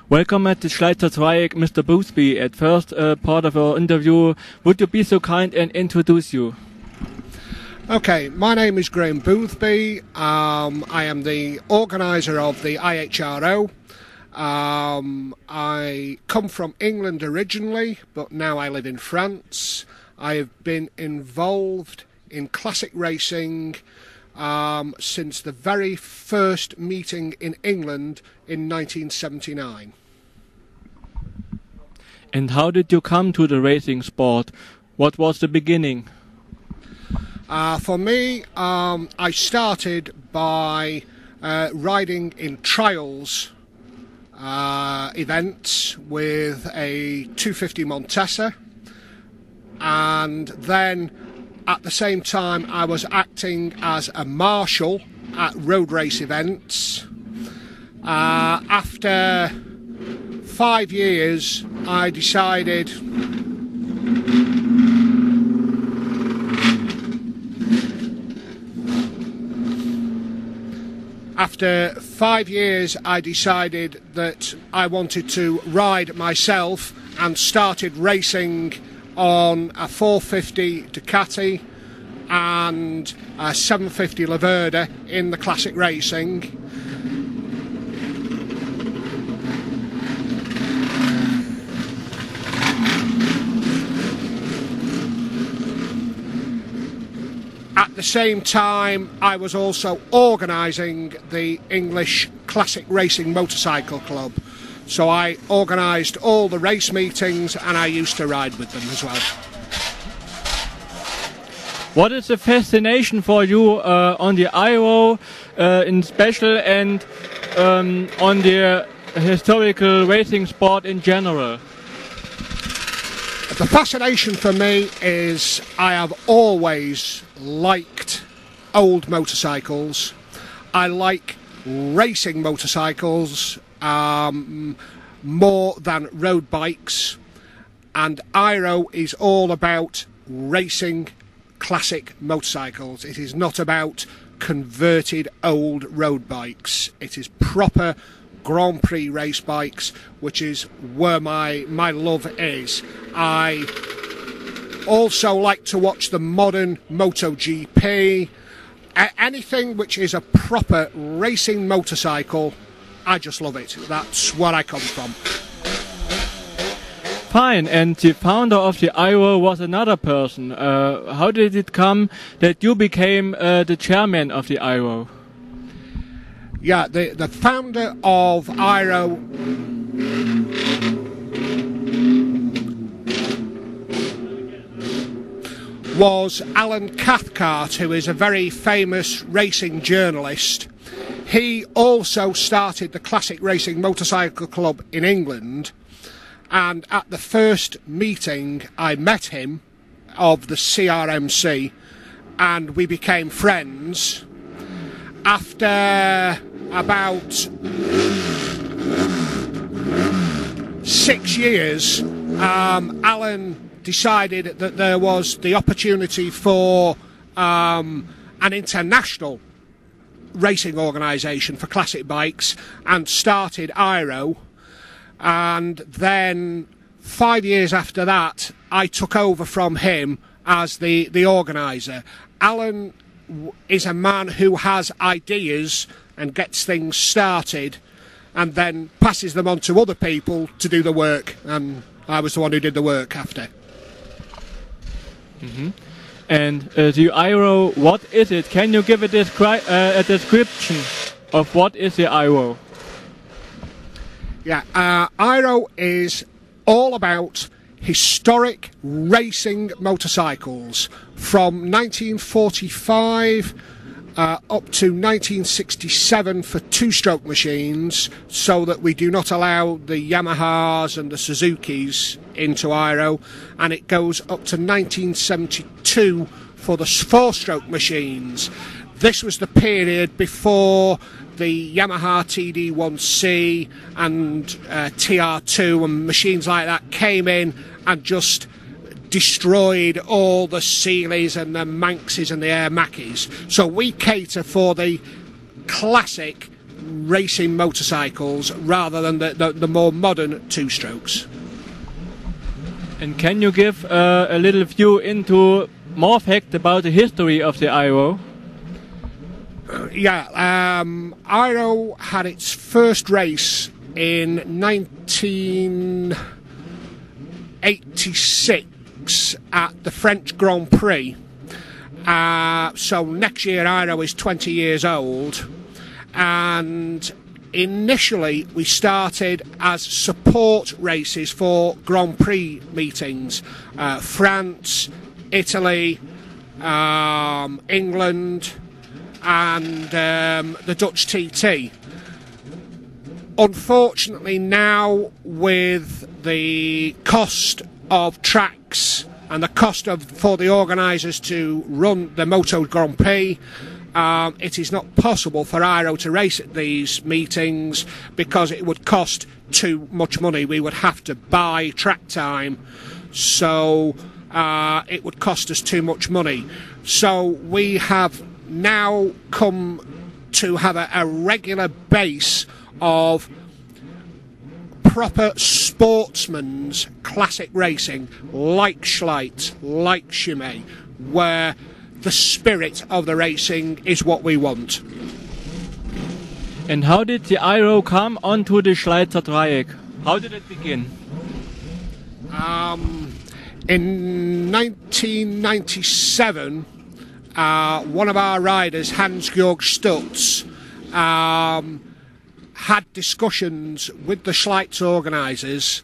Welcome at the Schleizer Zweig, Mr. Boothby. At first part of our interview, would you be so kind and introduce you? Okay, my name is Graham Boothby. I am the organiser of the IHRO. I come from England originally, but now I live in France. I have been involved in classic racing since the very first meeting in England in 1979. And how did you come to the racing sport? What was the beginning? For me, I started by riding in trials events with a 250 Montesa, and then at the same time I was acting as a marshal at road race events. After 5 years I decided that I wanted to ride myself and started racing on a 450 Ducati and a 750 Laverda in the classic racing. At the same time, I was also organising the English Classic Racing Motorcycle Club. So I organised all the race meetings and I used to ride with them as well. What is the fascination for you on the IHRO in special and on the historical racing sport in general? The fascination for me is I have always liked old motorcycles. I like racing motorcycles more than road bikes, and IHRO is all about racing classic motorcycles. It is not about converted old road bikes. It is proper Grand Prix race bikes, which is where my love is. I also like to watch the modern MotoGP. Anything which is a proper racing motorcycle, I just love it. That's where I come from. Fine, and the founder of the IHRO was another person. How did it come that you became the chairman of the IHRO? Yeah, the founder of IHRO was Alan Cathcart, who is a very famous racing journalist. He also started the Classic Racing Motorcycle Club in England, and at the first meeting I met him of the CRMC and we became friends. After about 6 years, Alan decided that there was the opportunity for an international racing organisation for classic bikes and started IHRO. And then 5 years after that, I took over from him as the organiser. Alan is a man who has ideas and gets things started and then passes them on to other people to do the work, and I was the one who did the work after. Mm-hmm. And the IHRO, what is it? Can you give a description of what is the IHRO? Yeah, IHRO is all about historic racing motorcycles from 1945 up to 1967 for two-stroke machines, so that we do not allow the Yamahas and the Suzukis into IHRO, and it goes up to 1972 for the four-stroke machines. This was the period before the Yamaha TD1C and TR2 and machines like that came in and just destroyed all the Sealeys and the Manxes and the Air Mackies. So we cater for the classic racing motorcycles rather than the more modern two-strokes. And can you give a little view into more fact about the history of the IHRO? IHRO had its first race in 1986 at the French Grand Prix. So next year IHRO is 20 years old, and initially we started as support races for Grand Prix meetings. France, Italy, England and the Dutch TT. Unfortunately now, with the cost of tracks and the cost for the organisers to run the Moto Grand Prix, it is not possible for IHRO to race at these meetings because it would cost too much money. We would have to buy track time, so it would cost us too much money. So we have now come to have a regular base of proper sportsman's classic racing, like Schleiz, like Chimay, where the spirit of the racing is what we want. And how did the IHRO come onto the Schleizer Dreieck? How did it begin? In 1997, one of our riders, Hans-Georg Stutz, had discussions with the Schleiz organisers,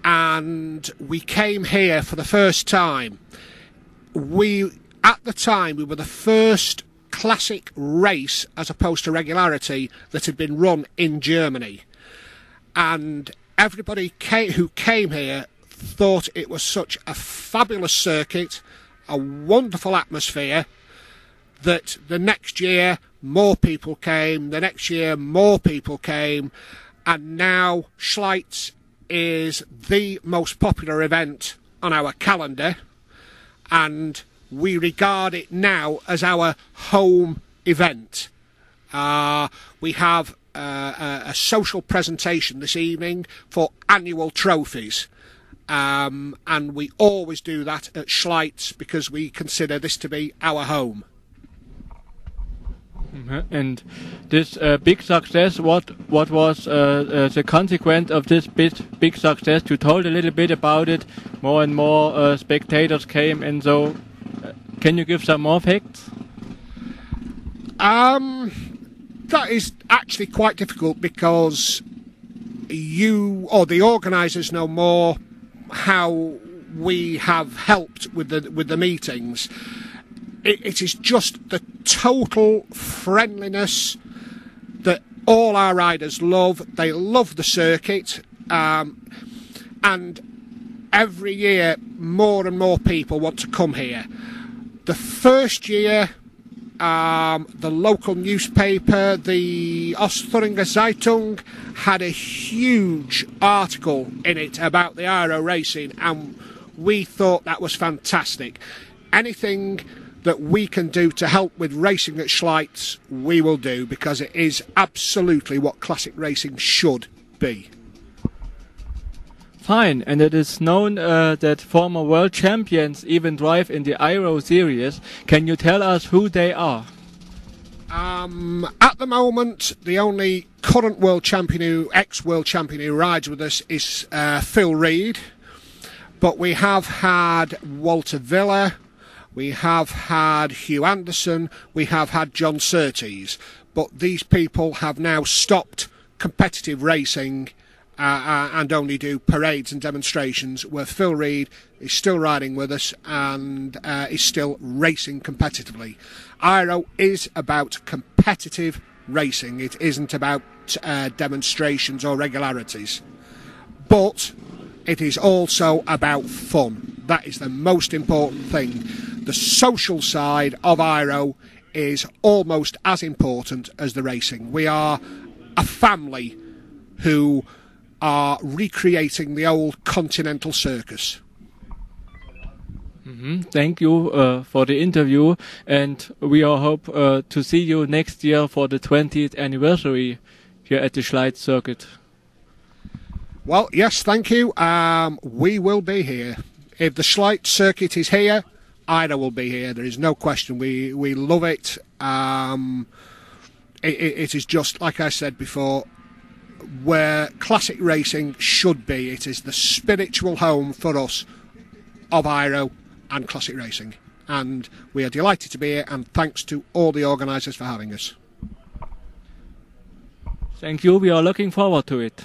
and we came here for the first time. At the time, we were the first classic race, as opposed to regularity, that had been run in Germany. And everybody who came here thought it was such a fabulous circuit, a wonderful atmosphere, that the next year more people came, the next year more people came, and now Schleiz is the most popular event on our calendar, and we regard it now as our home event. We have a social presentation this evening for annual trophies, and we always do that at Schleiz because we consider this to be our home. And this big success, what was the consequence of this big success? You told a little bit about it. More and more spectators came, and so can you give some more facts? That is actually quite difficult because you or the organisers know more how we have helped with the meetings. It is just the total friendliness that all our riders love. They love the circuit, and every year more and more people want to come here. The first year, the local newspaper, the Osthuringer Zeitung, had a huge article in it about the IHRO racing, and we thought that was fantastic. Anything that we can do to help with racing at Schleiz, we will do, because it is absolutely what classic racing should be. Fine, and it is known that former world champions even drive in the IHRO series. Can you tell us who they are? At the moment, the only current world champion, ex-world champion who rides with us is Phil Reed, but we have had Walter Villa, we have had Hugh Anderson, we have had John Surtees, but these people have now stopped competitive racing and only do parades and demonstrations, where Phil Reed is still riding with us and is still racing competitively. IHRO is about competitive racing, it isn't about demonstrations or regularities, but it is also about fun. That is the most important thing. The social side of IHRO is almost as important as the racing. We are a family who are recreating the old continental circus. Thank you for the interview, and we all hope to see you next year for the 20th anniversary. here at the Schleiz circuit. Well, yes, thank you. We will be here. If the Schleiz circuit is here, IHRO will be here. There is no question. We love it. It is just, like I said before, where classic racing should be. It is the spiritual home for us of IHRO and classic racing. And we are delighted to be here, and thanks to all the organisers for having us. Thank you. We are looking forward to it.